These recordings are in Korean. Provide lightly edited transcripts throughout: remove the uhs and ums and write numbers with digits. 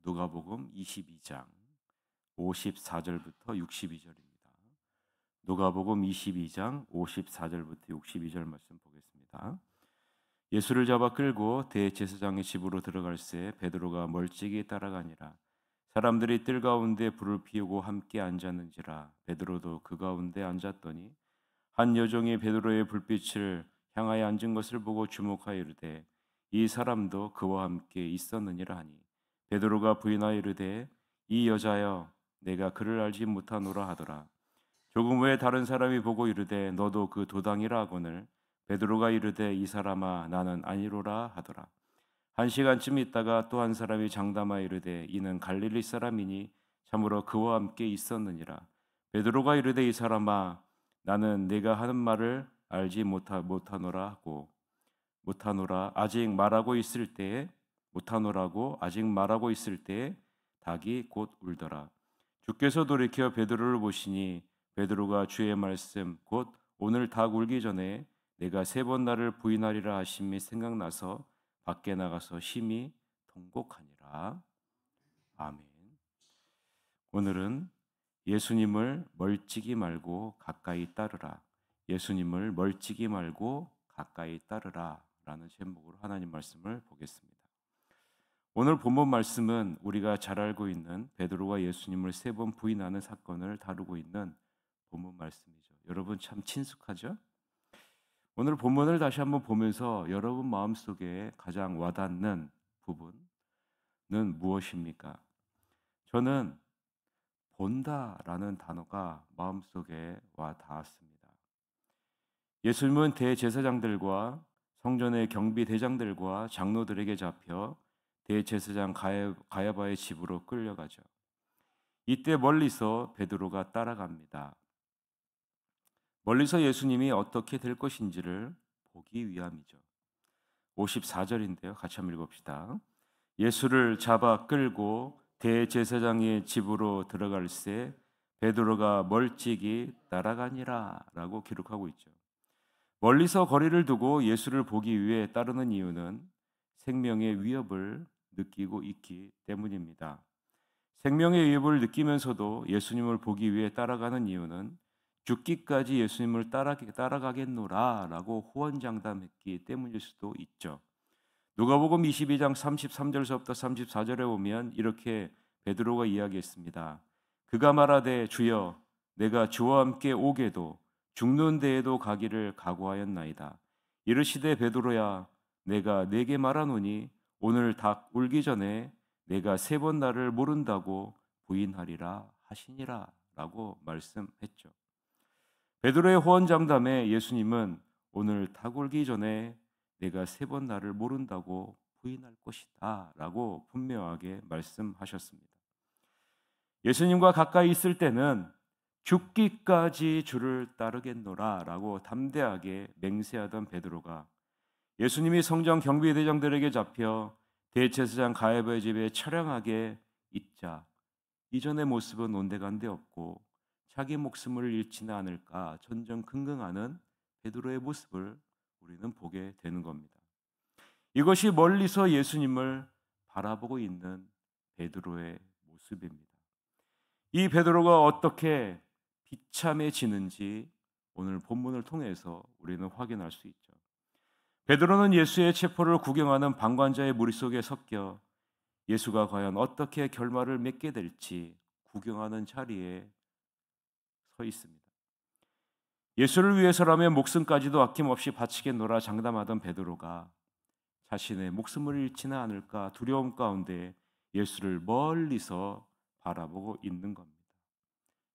누가복음 22장 54절부터 62절입니다. 누가복음 22장 54절부터 62절 말씀 보겠습니다. 예수를 잡아 끌고 대제사장의 집으로 들어갈새 베드로가 멀찍이 따라가니라. 사람들이 뜰 가운데 불을 피우고 함께 앉았는지라. 베드로도 그 가운데 앉았더니 한 여종이 베드로의 불빛을 향하여 앉은 것을 보고 주목하여 이르되 이 사람도 그와 함께 있었느니라 하니 베드로가 부인하여 이르되 이 여자여 내가 그를 알지 못하노라 하더라. 조금 후에 다른 사람이 보고 이르되 너도 그 도당이라 하거늘 베드로가 이르되 이 사람아 나는 아니로라 하더라. 한 시간쯤 있다가 또 한 사람이 장담하여 이르되 이는 갈릴리 사람이니 참으로 그와 함께 있었느니라. 베드로가 이르되 이 사람아 나는 네가 하는 말을 알지 못하노라 하고 못하노라 아직 말하고 있을 때에 못하노라고 아직 말하고 있을 때에 닭이 곧 울더라. 주께서 돌이켜 베드로를 보시니 베드로가 주의 말씀 곧 오늘 닭 울기 전에 내가 3번 나를 부인하리라 하심이 생각나서 밖에 나가서 심히 통곡하니라. 아멘. 오늘은 예수님을 멀찍이 말고 가까이 따르라. 예수님을 멀찍이 말고 가까이 따르라 라는 제목으로 하나님 말씀을 보겠습니다. 오늘 본문 말씀은 우리가 잘 알고 있는 베드로가 예수님을 3번 부인하는 사건을 다루고 있는 본문 말씀이죠. 여러분 참 친숙하죠? 오늘 본문을 다시 한번 보면서 여러분 마음속에 가장 와닿는 부분은 무엇입니까? 저는 본다라는 단어가 마음속에 와 닿았습니다. 예수님은 대제사장들과 성전의 경비대장들과 장로들에게 잡혀 대제사장 가야바의 집으로 끌려가죠. 이때 멀리서 베드로가 따라갑니다. 멀리서 예수님이 어떻게 될 것인지를 보기 위함이죠. 54절인데요. 같이 한번 읽읍시다. 예수를 잡아 끌고 대제사장의 집으로 들어갈새 베드로가 멀찍이 따라가니라 라고 기록하고 있죠. 멀리서 거리를 두고 예수를 보기 위해 따르는 이유는 생명의 위협을 느끼고 있기 때문입니다. 생명의 위협을 느끼면서도 예수님을 보기 위해 따라가는 이유는 죽기까지 예수님을 따라가겠노라 라고 호언장담했기 때문일 수도 있죠. 누가복음 22장 33절서부터 34절에 보면 이렇게 베드로가 이야기했습니다. 그가 말하되 주여 내가 주와 함께 오게도 죽는 데에도 가기를 각오하였나이다. 이르시되 베드로야 내가 네게 말하노니 오늘 닭 울기 전에 내가 3번 나를 모른다고 부인하리라 하시니라 라고 말씀했죠. 베드로의 호언장담에 예수님은 오늘 닭 울기 전에 내가 3번 나를 모른다고 부인할 것이다 라고 분명하게 말씀하셨습니다. 예수님과 가까이 있을 때는 죽기까지 주를 따르겠노라 라고 담대하게 맹세하던 베드로가 예수님이 성전 경비대장들에게 잡혀 대제사장 가야바의 집에 처량하게 있자 이전의 모습은 온데간데 없고 자기 목숨을 잃지는 않을까 전전긍긍하는 베드로의 모습을 우리는 보게 되는 겁니다. 이것이 멀리서 예수님을 바라보고 있는 베드로의 모습입니다. 이 베드로가 어떻게 비참해지는지 오늘 본문을 통해서 우리는 확인할 수 있죠. 베드로는 예수의 체포를 구경하는 방관자의 무리 속에 섞여 예수가 과연 어떻게 결말을 맺게 될지 구경하는 자리에 서 있습니다. 예수를 위해서라면 목숨까지도 아낌없이 바치겠노라 장담하던 베드로가 자신의 목숨을 잃지는 않을까 두려움 가운데 예수를 멀리서 바라보고 있는 겁니다.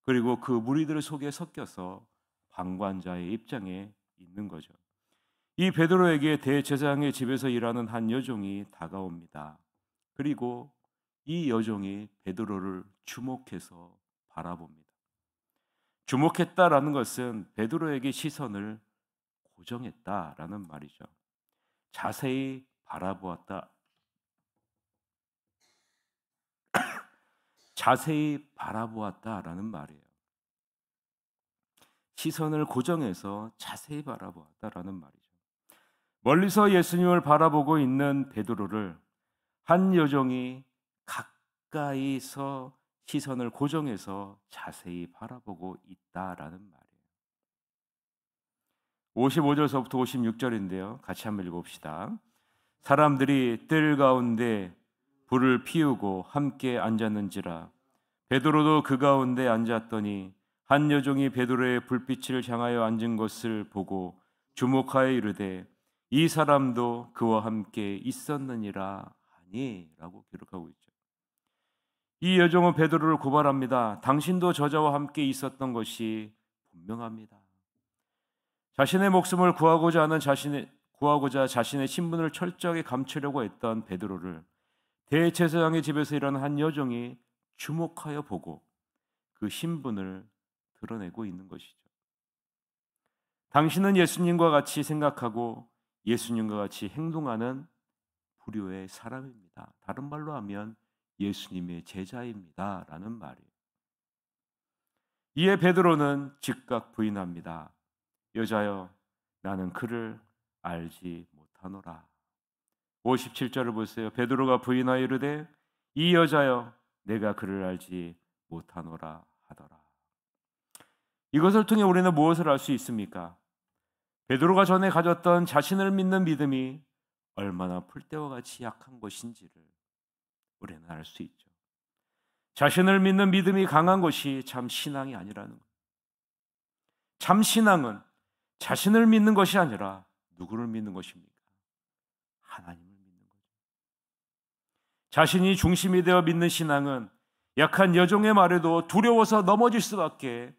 그리고 그 무리들 속에 섞여서 방관자의 입장에 있는 거죠. 이 베드로에게 대제사장의 집에서 일하는 한 여종이 다가옵니다. 그리고 이 여종이 베드로를 주목해서 바라봅니다. 주목했다라는 것은 베드로에게 시선을 고정했다라는 말이죠. 자세히 바라보았다. 자세히 바라보았다라는 말이에요. 시선을 고정해서 자세히 바라보았다라는 말이죠. 멀리서 예수님을 바라보고 있는 베드로를 한 여종이 가까이서 시선을 고정해서 자세히 바라보고 있다라는 말이에요. 55절서부터 56절인데요. 같이 한번 읽어봅시다. 사람들이 뜰 가운데 불을 피우고 함께 앉았는지라. 베드로도 그 가운데 앉았더니 한 여종이 베드로의 불빛을 향하여 앉은 것을 보고 주목하여 이르되 이 사람도 그와 함께 있었느니라 하니 라고 기록하고 있죠. 이 여종은 베드로를 고발합니다. 당신도 저자와 함께 있었던 것이 분명합니다. 자신의 목숨을 구하고자 자신의 신분을 철저하게 감추려고 했던 베드로를 대제사장의 집에서 일하는 한 여종이 주목하여 보고 그 신분을 드러내고 있는 것이죠. 당신은 예수님과 같이 생각하고 예수님과 같이 행동하는 부류의 사람입니다. 다른 말로 하면 예수님의 제자입니다. 라는 말이에요. 이에 베드로는 즉각 부인합니다. 여자여, 나는 그를 알지 못하노라. 57절을 보세요. 베드로가 부인하여 이르되 이 여자여, 내가 그를 알지 못하노라 하더라. 이것을 통해 우리는 무엇을 알 수 있습니까? 베드로가 전에 가졌던 자신을 믿는 믿음이 얼마나 풀떼와 같이 약한 것인지를 우리는 알 수 있죠. 자신을 믿는 믿음이 강한 것이 참 신앙이 아니라는 것. 참 신앙은 자신을 믿는 것이 아니라 누구를 믿는 것입니까? 하나님을 믿는 거죠. 자신이 중심이 되어 믿는 신앙은 약한 여종의 말에도 두려워서 넘어질 수밖에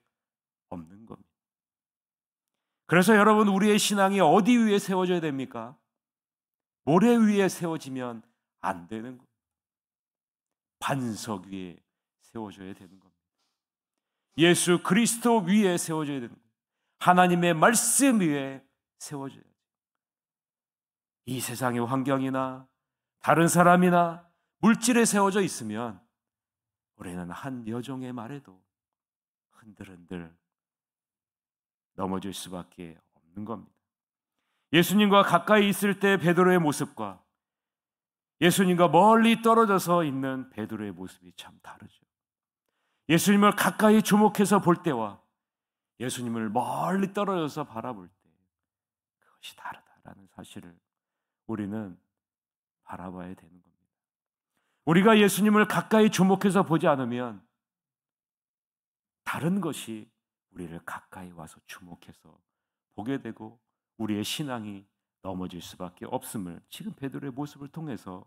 없는 겁니다. 그래서 여러분, 우리의 신앙이 어디 위에 세워져야 됩니까? 모래 위에 세워지면 안 되는 거예요. 반석 위에 세워져야 되는 겁니다. 예수 그리스도 위에 세워져야 되는 거예요. 하나님의 말씀 위에 세워져야 돼요. 이 세상의 환경이나 다른 사람이나 물질에 세워져 있으면 우리는 한 여종의 말에도 흔들흔들 넘어질 수밖에 없는 겁니다. 예수님과 가까이 있을 때 베드로의 모습과 예수님과 멀리 떨어져서 있는 베드로의 모습이 참 다르죠. 예수님을 가까이 주목해서 볼 때와 예수님을 멀리 떨어져서 바라볼 때 그것이 다르다라는 사실을 우리는 바라봐야 되는 겁니다. 우리가 예수님을 가까이 주목해서 보지 않으면 다른 것이 우리를 가까이 와서 주목해서 보게 되고 우리의 신앙이 넘어질 수밖에 없음을 지금 베드로의 모습을 통해서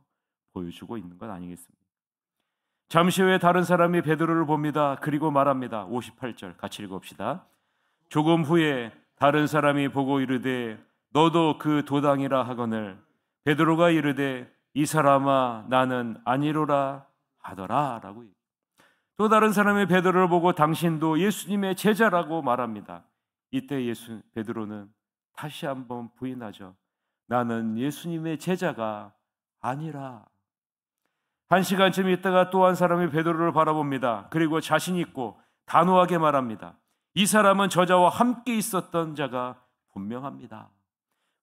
보여주고 있는 것 아니겠습니까? 잠시 후에 다른 사람이 베드로를 봅니다. 그리고 말합니다. 58절 같이 읽읍시다. 조금 후에 다른 사람이 보고 이르되 너도 그 도당이라 하거늘 베드로가 이르되 이 사람아 나는 아니로라 하더라 라고. 또 다른 사람이 베드로를 보고 당신도 예수님의 제자라고 말합니다. 이때 베드로는 다시 한번 부인하죠. 나는 예수님의 제자가 아니라. 한 시간쯤 있다가 또 한 사람이 베드로를 바라봅니다. 그리고 자신 있고 단호하게 말합니다. 이 사람은 저자와 함께 있었던 자가 분명합니다.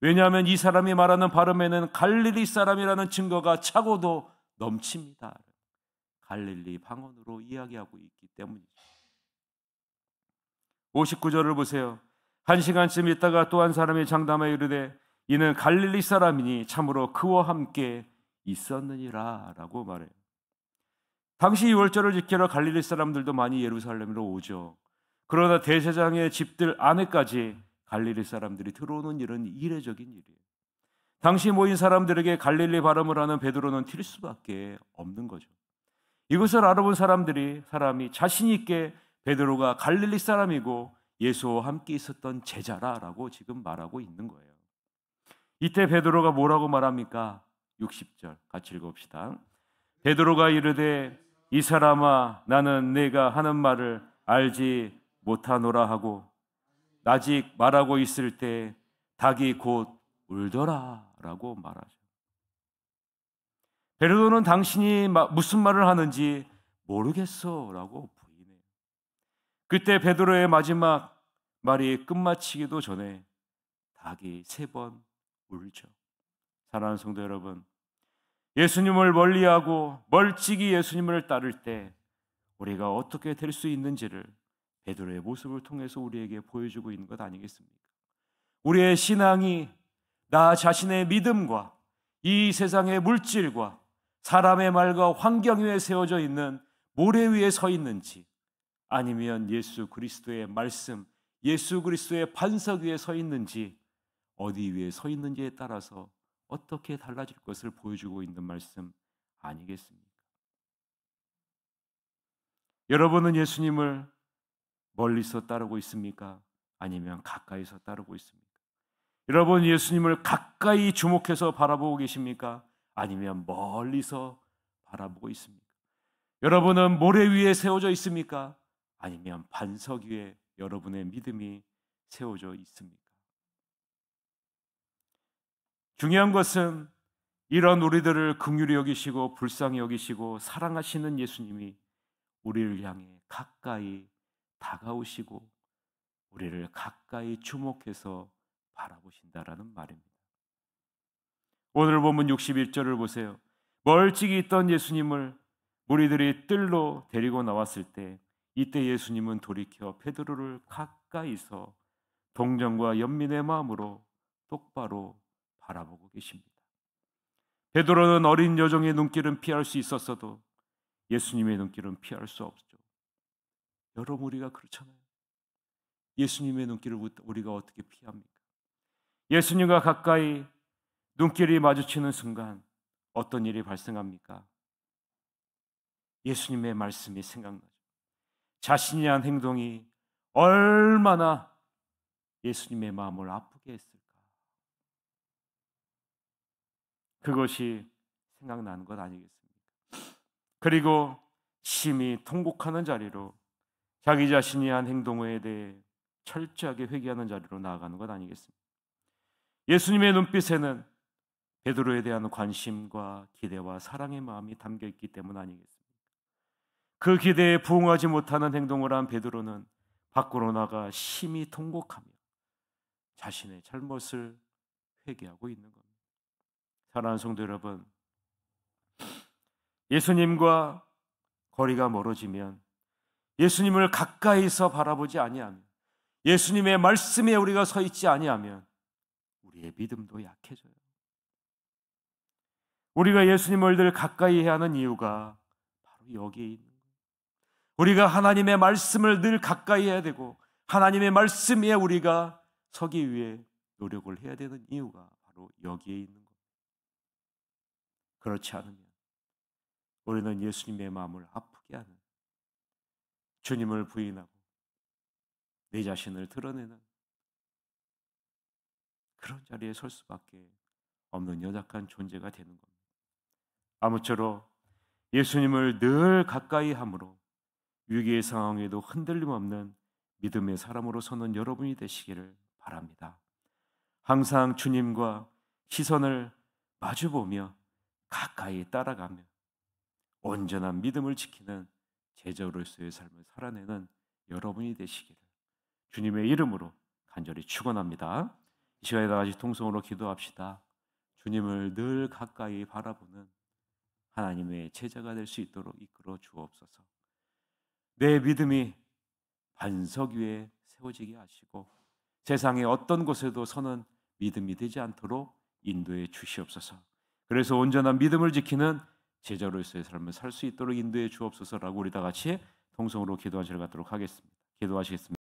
왜냐하면 이 사람이 말하는 발음에는 갈릴리 사람이라는 증거가 차고도 넘칩니다. 갈릴리 방언으로 이야기하고 있기 때문이죠. 59절을 보세요. 한 시간쯤 있다가 또 한 사람이 장담하여 이르되 이는 갈릴리 사람이니 참으로 그와 함께 있었느니라 라고 말해요. 당시 유월절을 지키러 갈릴리 사람들도 많이 예루살렘으로 오죠. 그러나 대제사장의 집들 안에까지 갈릴리 사람들이 들어오는 일은 이례적인 일이에요. 당시 모인 사람들에게 갈릴리 발음을 하는 베드로는 튈 수밖에 없는 거죠. 이것을 알아본 사람이 자신 있게 베드로가 갈릴리 사람이고 예수와 함께 있었던 제자라라고 지금 말하고 있는 거예요. 이때 베드로가 뭐라고 말합니까? 60절 같이 읽어봅시다. 베드로가 이르되 이 사람아 나는 네가 하는 말을 알지 못하노라 하고 아직 말하고 있을 때 닭이 곧 울더라 라고 말하죠. 베드로는 당신이 무슨 말을 하는지 모르겠어 라고 부인해요. 그때 베드로의 마지막 말이 끝마치기도 전에 닭이 3번 울죠. 사랑하는 성도 여러분, 예수님을 멀리하고 멀찍이 예수님을 따를 때 우리가 어떻게 될 수 있는지를 베드로의 모습을 통해서 우리에게 보여주고 있는 것 아니겠습니까? 우리의 신앙이 나 자신의 믿음과 이 세상의 물질과 사람의 말과 환경 위에 세워져 있는 모래 위에 서 있는지, 아니면 예수 그리스도의 말씀, 예수 그리스도의 반석 위에 서 있는지, 어디 위에 서 있는지에 따라서 어떻게 달라질 것을 보여주고 있는 말씀 아니겠습니까? 여러분은 예수님을 멀리서 따르고 있습니까? 아니면 가까이서 따르고 있습니까? 여러분 예수님을 가까이 주목해서 바라보고 계십니까? 아니면 멀리서 바라보고 있습니까? 여러분은 모래 위에 세워져 있습니까? 아니면 반석 위에 여러분의 믿음이 세워져 있습니까? 중요한 것은 이런 우리들을 긍휼히 여기시고 불쌍히 여기시고 사랑하시는 예수님이 우리를 향해 가까이 다가오시고 우리를 가까이 주목해서 바라보신다라는 말입니다. 오늘 본문 61절을 보세요. 멀찍이 있던 예수님을 무리들이 뜰로 데리고 나왔을 때 이때 예수님은 돌이켜 베드로를 가까이서 동정과 연민의 마음으로 똑바로 바라보고 계십니다. 베드로는 어린 여종의 눈길은 피할 수 있었어도 예수님의 눈길은 피할 수 없죠. 여러분 우리가 그렇잖아요. 예수님의 눈길을 우리가 어떻게 피합니까? 예수님과 가까이 눈길이 마주치는 순간 어떤 일이 발생합니까? 예수님의 말씀이 생각나죠. 자신이 한 행동이 얼마나 예수님의 마음을 아프게 했을까? 그것이 생각나는 것 아니겠습니까? 그리고 심히 통곡하는 자리로 자기 자신이 한 행동에 대해 철저하게 회개하는 자리로 나아가는 것 아니겠습니까? 예수님의 눈빛에는 베드로에 대한 관심과 기대와 사랑의 마음이 담겨 있기 때문 아니겠습니까? 그 기대에 부응하지 못하는 행동을 한 베드로는 밖으로 나가 심히 통곡하며 자신의 잘못을 회개하고 있는 겁니다. 사랑하는 성도 여러분, 예수님과 거리가 멀어지면, 예수님을 가까이서 바라보지 아니하면, 예수님의 말씀에 우리가 서 있지 아니하면 우리의 믿음도 약해져요. 우리가 예수님을 늘 가까이 해야 하는 이유가 바로 여기에 있는 거예요. 우리가 하나님의 말씀을 늘 가까이 해야 되고 하나님의 말씀 위에 우리가 서기 위해 노력을 해야 되는 이유가 바로 여기에 있는 거예요. 그렇지 않으면 우리는 예수님의 마음을 아프게 하는, 주님을 부인하고 내 자신을 드러내는 그런 자리에 설 수밖에 없는 연약한 존재가 되는 겁니다. 아무쪼록 예수님을 늘 가까이 함으로 위기의 상황에도 흔들림 없는 믿음의 사람으로 서는 여러분이 되시기를 바랍니다. 항상 주님과 시선을 마주보며 가까이 따라가며 온전한 믿음을 지키는 제자로서의 삶을 살아내는 여러분이 되시기를 주님의 이름으로 간절히 축원합니다. 이 시간에 다 같이 통성으로 기도합시다. 주님을 늘 가까이 바라보는 하나님의 제자가 될 수 있도록 이끌어 주옵소서. 내 믿음이 반석 위에 세워지게 하시고 세상의 어떤 곳에도 서는 믿음이 되지 않도록 인도해 주시옵소서. 그래서 온전한 믿음을 지키는 제자로서의 삶을 살 수 있도록 인도해 주옵소서라고 우리 다 같이 통성으로 기도하시러 가도록 하겠습니다. 기도하시겠습니다.